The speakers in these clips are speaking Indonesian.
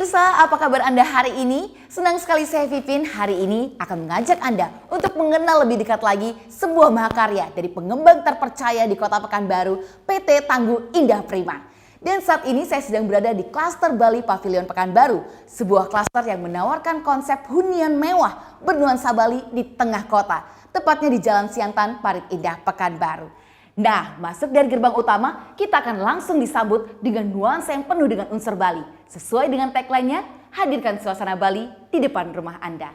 Pemirsa, apa kabar Anda hari ini? Senang sekali saya Vivin hari ini akan mengajak Anda untuk mengenal lebih dekat lagi sebuah mahakarya dari pengembang terpercaya di Kota Pekanbaru, PT Tangguh Indah Prima. Dan saat ini saya sedang berada di klaster Bali Pavilion Pekanbaru, sebuah klaster yang menawarkan konsep hunian mewah bernuansa Bali di tengah kota, tepatnya di Jalan Siantan, Parit Indah, Pekanbaru. Nah, masuk dari gerbang utama, kita akan langsung disambut dengan nuansa yang penuh dengan unsur Bali. Sesuai dengan tagline-nya, hadirkan suasana Bali di depan rumah Anda.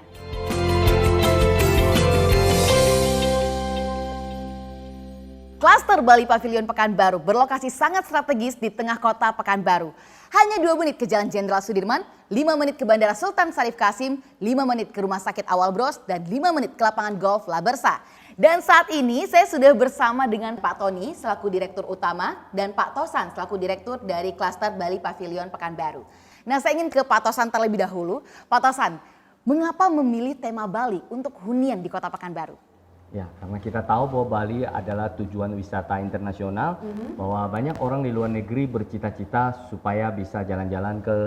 Klaster Bali Pavilion Pekanbaru berlokasi sangat strategis di tengah kota Pekanbaru. Hanya 2 menit ke Jalan Jenderal Sudirman, 5 menit ke Bandara Sultan Syarif Kasim, 5 menit ke Rumah Sakit Awal Bros, dan 5 menit ke lapangan golf Labersa. Dan saat ini saya sudah bersama dengan Pak Tony selaku Direktur Utama dan Pak Tosan selaku Direktur dari Klaster Bali Pavilion Pekanbaru. Nah, saya ingin ke Pak Tosan terlebih dahulu. Pak Tosan, mengapa memilih tema Bali untuk hunian di Kota Pekanbaru? Ya, karena kita tahu bahwa Bali adalah tujuan wisata internasional, bahwa banyak orang di luar negeri bercita-cita supaya bisa jalan-jalan ke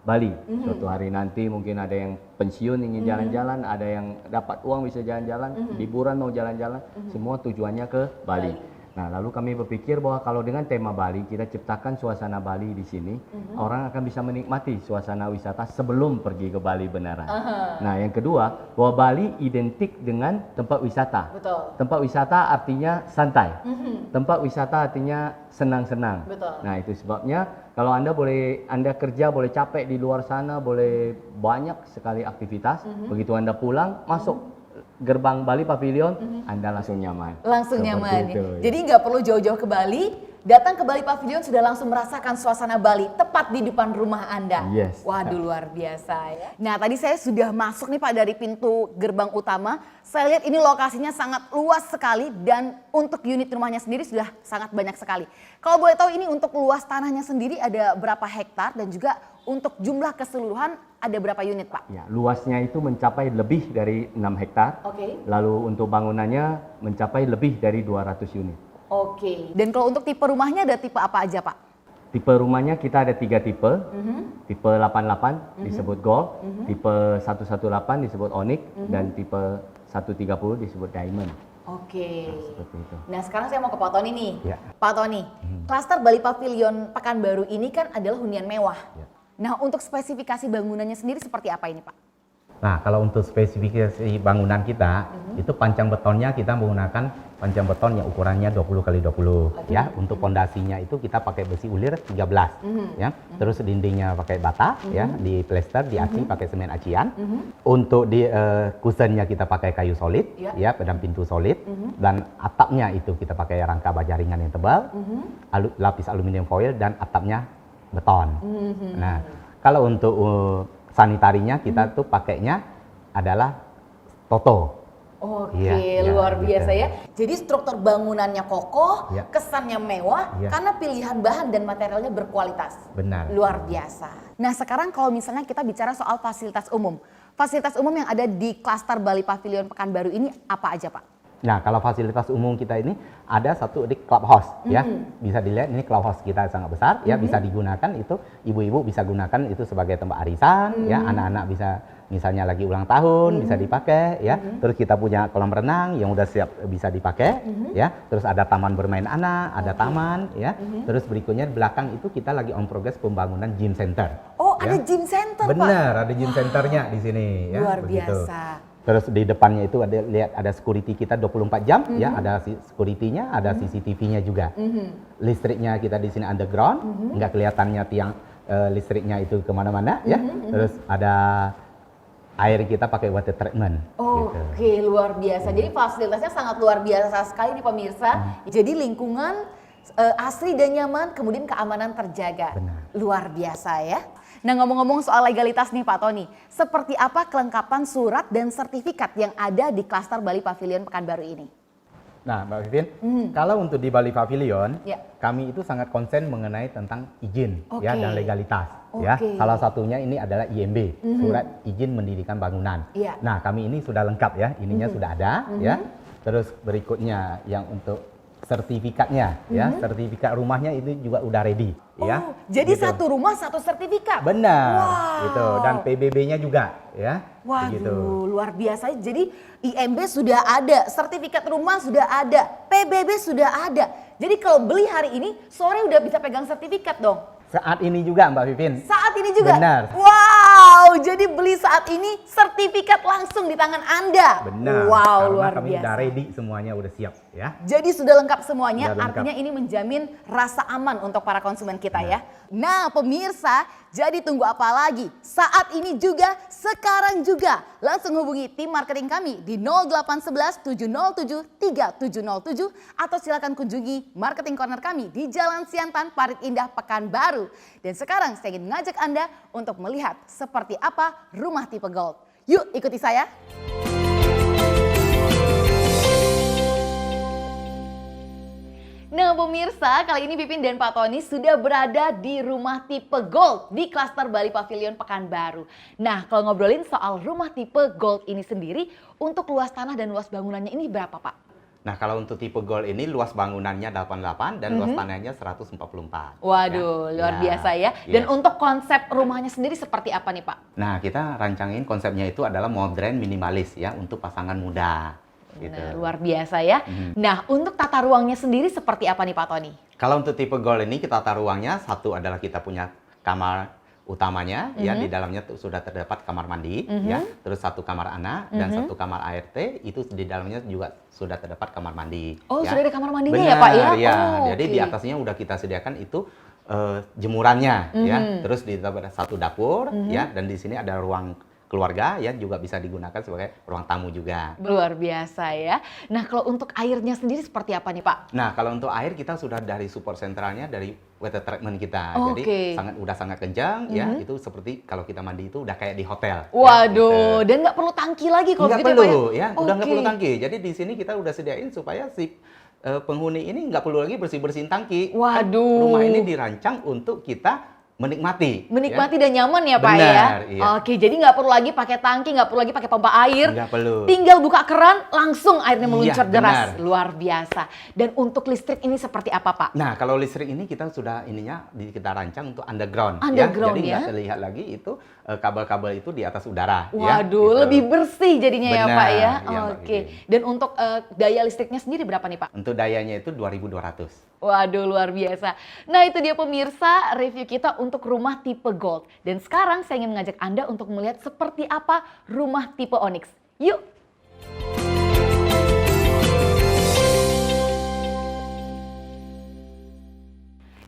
Bali. Suatu hari nanti mungkin ada yang pensiun ingin jalan-jalan, ada yang dapat uang bisa jalan-jalan, liburan mau jalan-jalan, semua tujuannya ke Bali. Nah, lalu kami berpikir bahwa kalau dengan tema Bali, kita ciptakan suasana Bali di sini, orang akan bisa menikmati suasana wisata sebelum pergi ke Bali beneran. Nah, yang kedua, bahwa Bali identik dengan tempat wisata. Betul. Tempat wisata artinya santai. Tempat wisata artinya senang-senang. Betul. Nah, itu sebabnya kalau Anda kerja, boleh capek di luar sana, boleh banyak sekali aktivitas. Begitu Anda pulang, masuk gerbang Bali Pavilion, Anda langsung nyaman. Langsung nyaman. Itu, ya. Jadi nggak perlu jauh-jauh ke Bali, datang ke Bali Pavilion sudah langsung merasakan suasana Bali tepat di depan rumah Anda. Yes. Waduh, luar biasa ya. Nah, tadi saya sudah masuk nih Pak dari pintu gerbang utama. Saya lihat ini lokasinya sangat luas sekali dan untuk unit rumahnya sendiri sudah sangat banyak sekali. Kalau boleh tahu ini untuk luas tanahnya sendiri ada berapa hektar dan juga untuk jumlah keseluruhan ada berapa unit Pak? Ya, luasnya itu mencapai lebih dari 6 hektar. Oke. Lalu untuk bangunannya mencapai lebih dari 200 unit. Oke. Dan kalau untuk tipe rumahnya ada tipe apa aja Pak? Tipe rumahnya kita ada 3 tipe. Tipe 88 disebut Gold, tipe 118 disebut Onyx, dan tipe 130 disebut Diamond. Oke. Nah, seperti itu. Nah, sekarang saya mau ke Pak Tony nih. Ya. Pak Tony, klaster Bali Pavilion Pekanbaru ini kan adalah hunian mewah. Ya. Nah, untuk spesifikasi bangunannya sendiri seperti apa ini Pak? Nah, kalau untuk spesifikasi bangunan kita, itu pancang betonnya kita menggunakan pancang beton yang ukurannya 20x20 ya. Untuk pondasinya itu kita pakai besi ulir 13 ya. Terus dindingnya pakai bata ya, di plester, di aci pakai semen acian. Untuk di kusennya kita pakai kayu solid ya, pedang pintu solid, dan atapnya itu kita pakai rangka baja ringan yang tebal, lapis aluminium foil, dan atapnya beton. Nah, kalau untuk sanitarinya kita tuh pakainya adalah Toto. Oke, Iya, luar gitu. biasa ya. Jadi struktur bangunannya kokoh, Iya. kesannya mewah, Iya. karena pilihan bahan dan materialnya berkualitas. Benar. Luar biasa. Nah, sekarang kalau misalnya kita bicara soal fasilitas umum. Fasilitas umum yang ada di klaster Bali Pavilion Pekanbaru ini apa aja Pak? Nah, kalau fasilitas umum kita ini ada satu di clubhouse ya. Bisa dilihat ini clubhouse kita sangat besar ya, bisa digunakan itu ibu-ibu bisa gunakan itu sebagai tempat arisan ya, anak-anak bisa misalnya lagi ulang tahun bisa dipakai ya. Terus kita punya kolam renang yang udah siap bisa dipakai ya. Terus ada taman bermain anak, ada taman ya. Terus berikutnya di belakang itu kita lagi on progress pembangunan gym center. Oh, ya. ada gym center Pak? Benar, ada gym centernya di sini ya. Luar begitu. biasa. Terus di depannya itu ada security kita 24 jam ya, ada security-nya, ada CCTV-nya juga. Listriknya kita di sini underground, nggak kelihatannya tiang listriknya itu kemana-mana ya. Terus ada air kita pakai water treatment. Oke, luar biasa. Jadi fasilitasnya sangat luar biasa sekali nih pemirsa. Jadi lingkungan asri dan nyaman, kemudian keamanan terjaga. Benar. Luar biasa ya. Nah, ngomong-ngomong soal legalitas nih Pak Tony, seperti apa kelengkapan surat dan sertifikat yang ada di klaster Bali Pavilion Pekanbaru ini? Nah, Mbak Vivin, kalau untuk di Bali Pavilion, Ya. kami itu sangat konsen mengenai tentang izin ya Oke. dan legalitas. Ya, Oke. salah satunya ini adalah IMB, Surat Izin Mendirikan Bangunan. Iya. Nah, kami ini sudah lengkap ya, ininya sudah ada ya. Terus berikutnya yang untuk sertifikatnya, ya, sertifikat rumahnya itu juga udah ready, ya. Jadi Gitu. satu rumah satu sertifikat. Benar, Wow. gitu. Dan PBB-nya juga, ya. Waduh, Begitu. luar biasa. Jadi IMB sudah ada, sertifikat rumah sudah ada, PBB sudah ada. Jadi kalau beli hari ini, sore udah bisa pegang sertifikat dong. Saat ini juga Mbak Pipin. Saat ini juga? Benar. Wow, jadi beli saat ini sertifikat langsung di tangan Anda. Benar. Wow, Karena luar kami biasa. udah ready semuanya, udah siap, ya. Jadi sudah lengkap semuanya, Sudah lengkap. artinya ini menjamin rasa aman untuk para konsumen kita ya. Nah pemirsa, jadi tunggu apa lagi? Saat ini juga, sekarang juga. Langsung hubungi tim marketing kami di 0811 707 3707 atau silakan kunjungi marketing corner kami di Jalan Siantan, Parit Indah, Pekanbaru. Dan sekarang saya ingin mengajak Anda untuk melihat seperti apa rumah tipe gold. Yuk ikuti saya. Nah pemirsa, kali ini Pipin dan Pak Tony sudah berada di rumah tipe gold di klaster Bali Pavilion Pekanbaru. Nah kalau ngobrolin soal rumah tipe gold ini sendiri, untuk luas tanah dan luas bangunannya ini berapa Pak? Nah, kalau untuk tipe gold ini luas bangunannya 88 dan luas tanahnya 144. Waduh, Ya. luar Ya. biasa ya. Dan Yes. untuk konsep rumahnya sendiri seperti apa nih Pak? Nah, kita rancangin konsepnya itu adalah modern minimalis ya untuk pasangan muda. Gitu. Nah, luar biasa ya. Nah untuk tata ruangnya sendiri seperti apa nih Pak Tony? Kalau untuk tipe gold ini kita tata ruangnya, satu adalah kita punya kamar utamanya ya, di dalamnya tuh sudah terdapat kamar mandi ya, terus satu kamar anak dan satu kamar ART, itu di dalamnya juga sudah terdapat kamar mandi. Oh ya. sudah ada kamar mandinya Benar, ya Pak ya? ya. Oh, Jadi di oke. atasnya udah kita sediakan itu jemurannya ya, terus di ada satu dapur ya, dan di sini ada ruang keluarga ya, juga bisa digunakan sebagai ruang tamu juga. Luar biasa ya. Nah kalau untuk airnya sendiri seperti apa nih Pak? Nah, kalau untuk air kita sudah dari support sentralnya dari water treatment kita. Oke. Jadi udah sangat kencang ya, itu seperti kalau kita mandi itu udah kayak di hotel. Waduh, Ya, dan nggak perlu tangki lagi kalau nggak gitu perlu ya Pak ya, udah nggak Oke. perlu tangki. Jadi di sini kita udah sediain supaya si penghuni ini nggak perlu lagi bersih-bersihin tangki. Kan Waduh. rumah ini dirancang untuk kita menikmati. Menikmati dan nyaman ya Pak Benar, ya. iya. Oke, jadi nggak perlu lagi pakai tangki, nggak perlu lagi pakai pompa air. Nggak perlu. Tinggal buka keran, langsung airnya meluncur Iya, deras. benar. Luar biasa. Dan untuk listrik ini seperti apa Pak? Nah, kalau listrik ini kita sudah kita rancang untuk underground, Underground, Jadi ya. nggak terlihat lagi itu kabel-kabel itu di atas udara. ya, Waduh, gitu. lebih bersih jadinya ya Benar, Pak ya. iya, Mbak Oke. Vivi. Dan untuk daya listriknya sendiri berapa nih Pak? Untuk dayanya itu 2200. Waduh, luar biasa. Nah itu dia pemirsa review kita untuk rumah tipe gold. Dan sekarang saya ingin mengajak Anda untuk melihat seperti apa rumah tipe onyx. Yuk!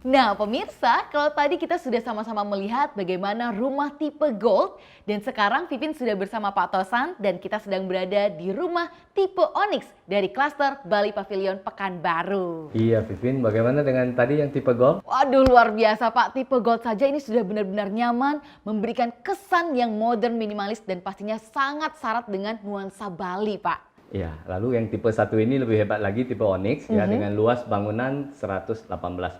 Nah pemirsa, kalau tadi kita sudah sama-sama melihat bagaimana rumah tipe gold. Dan sekarang Pipin sudah bersama Pak Tosan dan kita sedang berada di rumah tipe onyx dari klaster Bali Pavilion Pekanbaru. Iya, Pipin, bagaimana dengan tadi yang tipe gold? Waduh luar biasa Pak, tipe gold saja ini sudah benar-benar nyaman, memberikan kesan yang modern minimalis dan pastinya sangat syarat dengan nuansa Bali Pak. Ya, lalu yang tipe 1 ini lebih hebat lagi, tipe onyx ya, dengan luas bangunan 118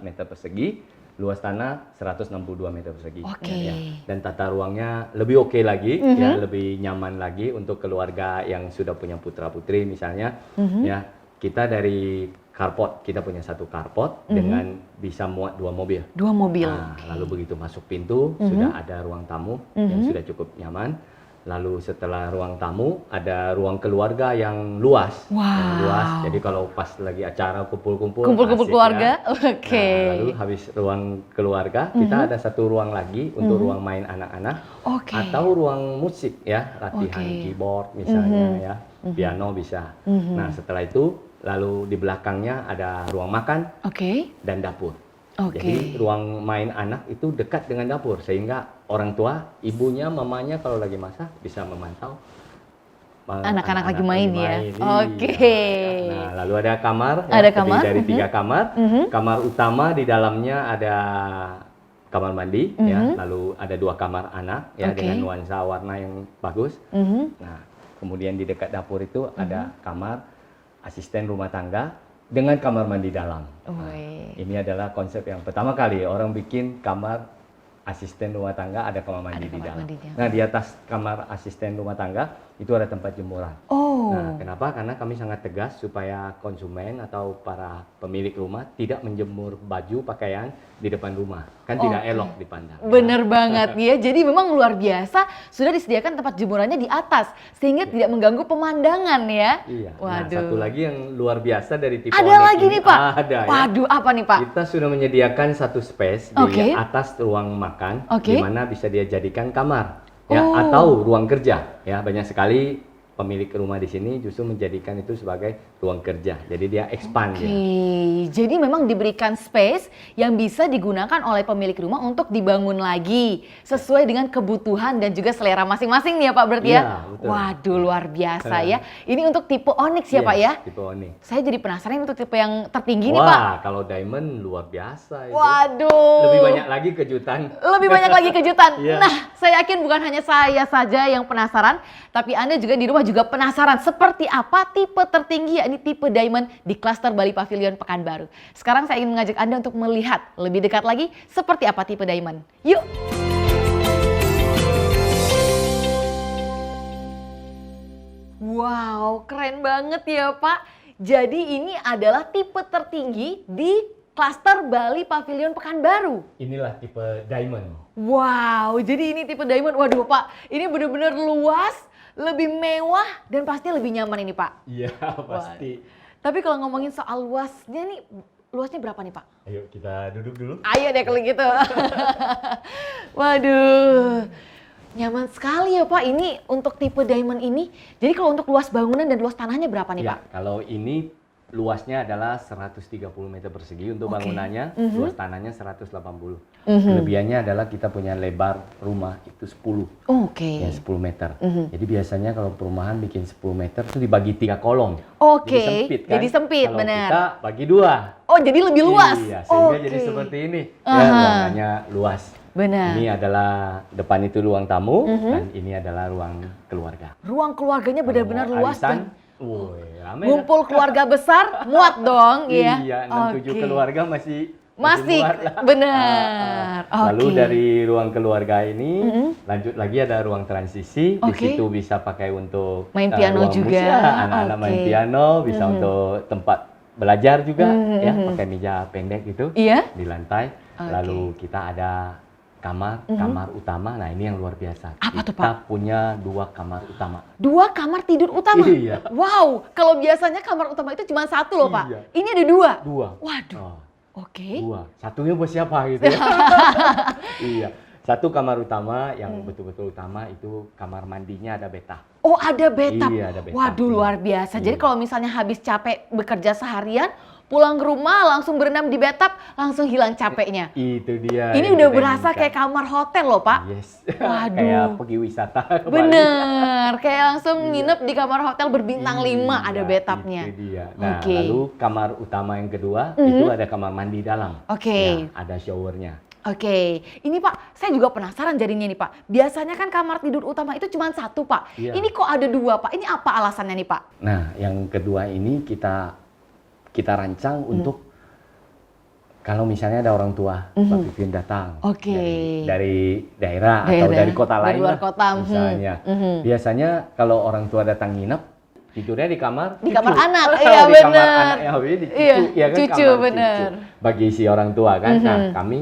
meter persegi, luas tanah 162 meter persegi. Oke. Ya. Dan tata ruangnya lebih oke lagi, ya, lebih nyaman lagi untuk keluarga yang sudah punya putra-putri misalnya. Ya, kita dari carport, kita punya satu carport dengan bisa muat 2 mobil. 2 mobil. Nah, lalu begitu masuk pintu sudah ada ruang tamu yang sudah cukup nyaman. Lalu setelah ruang tamu ada ruang keluarga yang luas, yang luas. Jadi kalau pas lagi acara kumpul-kumpul, Kumpul-kumpul asik keluarga, ya. oke. Nah, lalu habis ruang keluarga kita ada satu ruang lagi untuk ruang main anak-anak Oke. atau ruang musik ya, latihan Oke. keyboard misalnya ya, piano bisa. Nah setelah itu lalu di belakangnya ada ruang makan Oke. dan dapur. Oke. Jadi ruang main anak itu dekat dengan dapur sehingga orang tua, ibunya, mamanya kalau lagi masak bisa memantau Anak-anak lagi main ya. Iya. Oke. Nah, lalu ada kamar, Ada terdiri kamar, dari 3 kamar. Kamar utama di dalamnya ada kamar mandi, ya. Lalu ada 2 kamar anak, ya, Oke. dengan nuansa warna yang bagus. Nah, kemudian di dekat dapur itu ada kamar asisten rumah tangga dengan kamar mandi dalam. Wih. Ini adalah konsep yang pertama kali orang bikin kamar asisten rumah tangga ada kamar mandi Ada di kamar dalam. mandinya. Nah, di atas kamar asisten rumah tangga itu ada tempat jemuran. Oh, Nah, kenapa? Karena kami sangat tegas supaya konsumen atau para pemilik rumah tidak menjemur baju pakaian di depan rumah. Kan tidak elok dipandang. Bener banget ya. Jadi memang luar biasa sudah disediakan tempat jemurannya di atas sehingga tidak mengganggu pemandangan ya. Iya. Waduh. Nah, satu lagi yang luar biasa dari tipe Ada Onyx lagi ini, nih Pak. Ada ya. Waduh, apa nih Pak? Kita sudah menyediakan satu space Oke. di atas ruang makan, Oke. di mana bisa dia jadikan kamar, ya, atau ruang kerja. Ya, banyak sekali pemilik rumah di sini justru menjadikan itu sebagai ruang kerja. Jadi dia expand ya. Jadi memang diberikan space yang bisa digunakan oleh pemilik rumah untuk dibangun lagi sesuai dengan kebutuhan dan juga selera masing-masing nih ya Pak berarti ya. Iya, betul. Waduh, luar biasa ya. Ini untuk tipe Onyx ya Pak ya. Tipe Onyx. Saya jadi penasaran untuk tipe yang tertinggi nih Pak. Wah, kalau diamond luar biasa itu. Waduh. Lebih banyak lagi kejutan. Lebih banyak lagi kejutan. Iya. Nah, saya yakin bukan hanya saya saja yang penasaran, tapi Anda juga di rumah juga penasaran seperti apa tipe tertinggi yakni tipe diamond di klaster Bali Pavilion Pekanbaru. Sekarang saya ingin mengajak Anda untuk melihat lebih dekat lagi seperti apa tipe diamond. Yuk. Wow, keren banget ya Pak. Jadi ini adalah tipe tertinggi di klaster Bali Pavilion Pekanbaru. Inilah tipe diamond. Wow, jadi ini tipe diamond. Waduh Pak, ini benar-benar luas, lebih mewah dan pasti lebih nyaman ini Pak. Iya, pasti. Tapi kalau ngomongin soal luasnya nih, luasnya berapa nih Pak? Ayo kita duduk dulu. Ayo deh kalau gitu. Waduh, nyaman sekali ya Pak ini untuk tipe diamond ini. Jadi kalau untuk luas bangunan dan luas tanahnya berapa nih Ya, Pak? kalau ini luasnya adalah 130 meter persegi untuk Oke. bangunannya, luas tanahnya 180. Kelebihannya adalah kita punya lebar rumah itu 10. Oke. Ya, 10 meter. Jadi biasanya kalau perumahan bikin 10 meter itu dibagi 3 kolong. Oke, Jadi sempit kan? jadi sempit, Kalau benar. kita bagi 2. Oh, jadi lebih luas. Iya, sehingga Oke. jadi seperti ini. Ya, Aha. ruangannya luas. Benar. Ini adalah depan itu ruang tamu dan ini adalah ruang keluarga. Ruang keluarganya benar-benar Kalau luas arisan, dan woi, rame dah. ngumpul keluarga besar muat dong ya. Iya, 6-7 Oke. keluarga masih Masih, muat lah. benar. Lalu Oke. dari ruang keluarga ini lanjut lagi ada ruang transisi. Di Oke. situ bisa pakai untuk Main piano ruang juga. musik, anak-anak main Oke. piano, bisa untuk tempat belajar juga ya, pakai meja pendek itu Iya? di lantai. Oke. Lalu kita ada kamar utama. Nah, ini yang luar biasa. Apa tuh, Kita punya 2 kamar utama. 2 kamar tidur utama. Iya. Wow, kalau biasanya kamar utama itu cuma 1 loh Pak. Iya. Ini ada 2. 2. Waduh. Oh. Oke. 2. Satunya buat siapa gitu ya? Iya. Satu kamar utama yang betul-betul utama itu kamar mandinya ada bathtub. Oh, ada bathtub. Iya, ada bathtub. Waduh, luar biasa. Jadi Iya. kalau misalnya habis capek bekerja seharian, pulang ke rumah langsung berenam di bathtub, langsung hilang capeknya. Itu dia. Ini yang udah kita berasa inginkan. kayak kamar hotel loh Pak. Yes. Waduh. Kayak pergi wisata ke Bali. Bener, kayak langsung nginep di kamar hotel berbintang 5 ada Iya, bathtubnya. Itu dia. Nah, Oke. lalu kamar utama yang kedua itu ada kamar mandi dalam. Oke. Ya, ada showernya. Oke, ini Pak, saya juga penasaran jadinya nih Pak. Biasanya kan kamar tidur utama itu cuma 1 Pak. Iya. Ini kok ada 2 Pak? Ini apa alasannya nih Pak? Nah, yang kedua ini kita rancang untuk kalau misalnya ada orang tua, Pak Pipin datang Oke. dari daerah atau Daerah, dari kota dari lain luar lah, kota, misalnya. Biasanya kalau orang tua datang nginep, tidurnya di kamar Di cucu. kamar anak, Di iya kamar bener. anak, ya, di cucu, Iya, ya kan, cucu, kamar bener. Bagi si orang tua kan. Nah, kami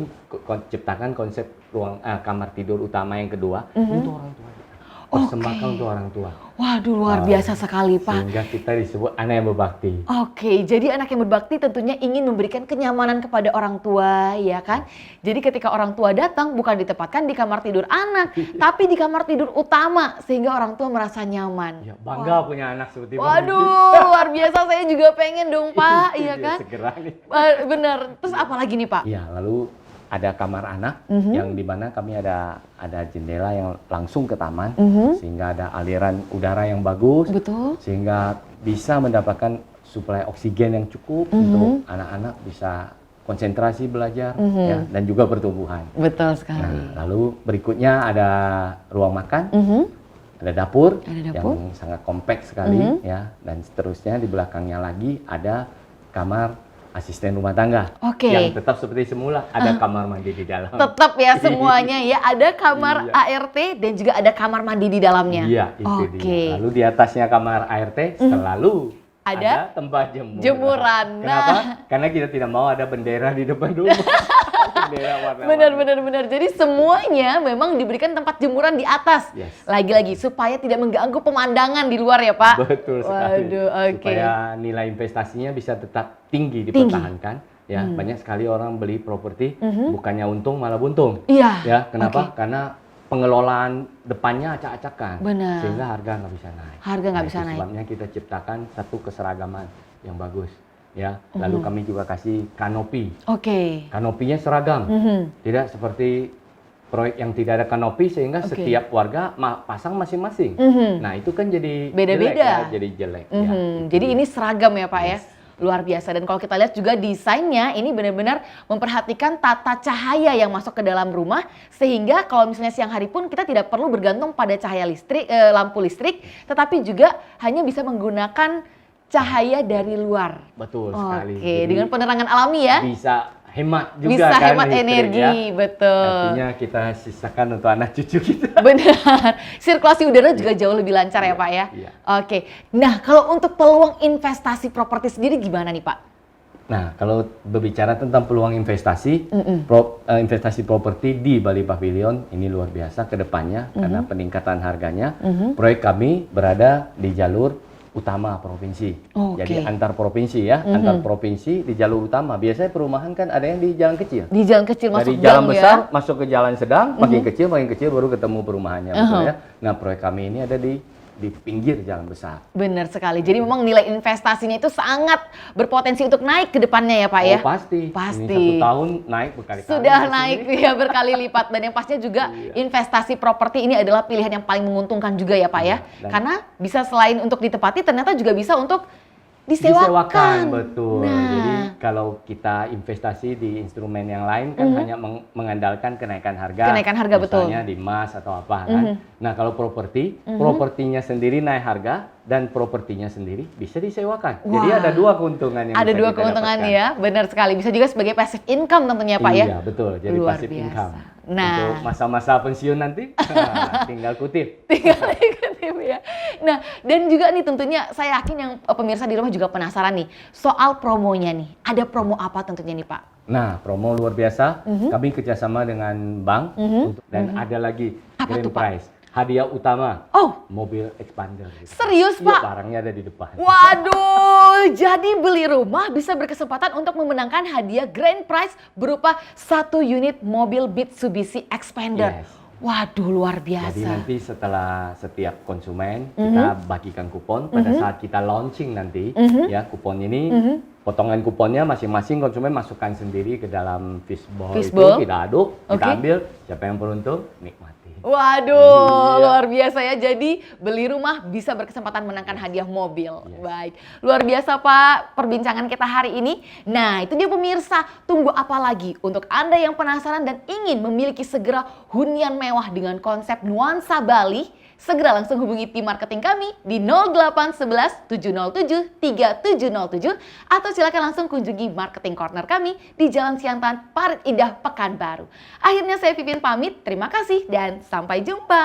ciptakan konsep ruang kamar tidur utama yang kedua untuk orang tua. Persembahkan untuk orang tua. Waduh, luar biasa sekali Pak. Sehingga kita disebut anak yang berbakti. Oke, jadi anak yang berbakti tentunya ingin memberikan kenyamanan kepada orang tua, ya kan? Jadi ketika orang tua datang bukan ditempatkan di kamar tidur anak, tapi di kamar tidur utama sehingga orang tua merasa nyaman. Ya, bangga punya anak seperti Bang Pipin. Waduh, luar biasa, saya juga pengen dong Pak, Itu iya dia, kan? Segera nih. Bener. Terus apa lagi nih Pak? Ya, lalu ada kamar anak yang di mana kami ada jendela yang langsung ke taman sehingga ada aliran udara yang bagus. Betul. Sehingga bisa mendapatkan suplai oksigen yang cukup untuk anak-anak bisa konsentrasi belajar ya, dan juga pertumbuhan. Betul sekali. Nah, lalu berikutnya ada ruang makan, ada dapur, Ada dapur. yang sangat kompak sekali ya, dan seterusnya di belakangnya lagi ada kamar asisten rumah tangga. Oke. Yang tetap seperti semula, ada kamar mandi di dalam. Tetap ya semuanya ya, ada kamar Iya. ART dan juga ada kamar mandi di dalamnya. Iya, itu Oke. dia. Lalu di atasnya kamar ART selalu Ada tempat jemur. jemuran. Kenapa? Nah. Karena kita tidak mau ada bendera di depan rumah. Bendera warna-warni. Benar. Jadi semuanya memang diberikan tempat jemuran di atas. Yes. Lagi-lagi supaya tidak mengganggu pemandangan di luar ya Pak. Betul sekali. Waduh, oke. Supaya nilai investasinya bisa tetap tinggi Tinggi. dipertahankan. Ya, banyak sekali orang beli properti bukannya untung malah buntung. Iya. Ya, kenapa? Oke. Karena pengelolaan depannya acak-acakan. Benar. Sehingga harga nggak bisa naik. Harga nggak bisa itu naik. Sebabnya kita ciptakan satu keseragaman yang bagus. Ya, lalu kami juga kasih kanopi. Oke. Kanopinya seragam. Tidak seperti proyek yang tidak ada kanopi sehingga Oke. setiap warga pasang masing-masing. Nah, itu kan jadi Beda-beda. jelek ya, jadi jelek. Ya, itu Jadi dia. ini seragam ya Pak ya. Luar biasa, dan kalau kita lihat juga desainnya ini benar-benar memperhatikan tata cahaya yang masuk ke dalam rumah, sehingga kalau misalnya siang hari pun kita tidak perlu bergantung pada cahaya listrik, lampu listrik, tetapi juga hanya bisa menggunakan cahaya dari luar. Betul sekali. Oke, Jadi dengan penerangan alami ya. bisa hemat juga Bisa kan hemat listrik, energi, ya. betul. Artinya kita sisakan untuk anak cucu kita. Benar, sirkulasi udara juga jauh lebih lancar ya Pak ya. Iya. Oke, nah kalau untuk peluang investasi properti sendiri gimana nih Pak? Nah, kalau berbicara tentang peluang investasi, investasi properti di Bali Pavilion ini luar biasa ke depannya karena peningkatan harganya. Proyek kami berada di jalur utama provinsi. Oke. Jadi antar provinsi ya, antar provinsi di jalur utama. Biasanya perumahan kan ada yang di jalan kecil. Di jalan kecil masuk Dari jalan gang besar ya. masuk ke jalan sedang, makin kecil baru ketemu perumahannya. Betul ya? Nah, proyek kami ini ada di pinggir jalan besar. Benar sekali. Jadi memang nilai investasinya itu sangat berpotensi untuk naik ke depannya ya Pak ya. Oh, pasti. Pasti. Ini 1 tahun naik berkali-kali. Sudah di sini. naik ya berkali lipat, dan yang pastinya juga investasi properti ini adalah pilihan yang paling menguntungkan juga ya Pak ya. dan- Karena bisa selain untuk ditempati ternyata juga bisa untuk disewakan. Betul. Nah. Jadi kalau kita investasi di instrumen yang lain kan hanya mengandalkan kenaikan harga. Kenaikan harga, betul. Misalnya di emas atau apa kan. Nah, kalau propertinya sendiri naik harga dan propertinya sendiri bisa disewakan. Jadi Wah. ada 2 keuntungan yang Ada bisa 2 kita keuntungan dapatkan. ya, benar sekali. Bisa juga sebagai passive income tentunya Pak ya. Iya, betul. Jadi Luar passive biasa. income. Nah. Untuk masa-masa pensiun nanti tinggal kutip. Tinggal ikutin ya. Nah, dan juga nih tentunya saya yakin yang pemirsa di rumah juga penasaran nih soal promonya nih. Ada promo apa tentunya nih Pak? Nah, promo luar biasa. Kami kerjasama dengan bank dan ada lagi Apa grand tuh, Pak? prize. Hadiah utama, Oh, mobil expander. serius Iya, Pak? barangnya ada di depan. Waduh, jadi beli rumah bisa berkesempatan untuk memenangkan hadiah grand prize berupa 1 unit mobil Mitsubishi Expander. Yes. Waduh, luar biasa. Jadi nanti setelah setiap konsumen kita bagikan kupon pada saat kita launching nanti, ya kupon ini potongan kuponnya masing-masing konsumen masukkan sendiri ke dalam fishbowl, Fishbowl. itu kita aduk, kita Oke. ambil, siapa yang beruntung nikmati. Waduh, Iya. luar biasa ya. Jadi beli rumah bisa berkesempatan menangkan hadiah mobil. Baik, luar biasa Pak perbincangan kita hari ini. Nah, itu dia pemirsa. Tunggu apa lagi untuk Anda yang penasaran dan ingin memiliki segera hunian mewah dengan konsep nuansa Bali? Segera langsung hubungi tim marketing kami di 0811 707 3707 atau silakan langsung kunjungi marketing corner kami di Jalan Siantan, Parit Indah, Pekanbaru. Akhirnya saya Vivien pamit, terima kasih dan sampai jumpa.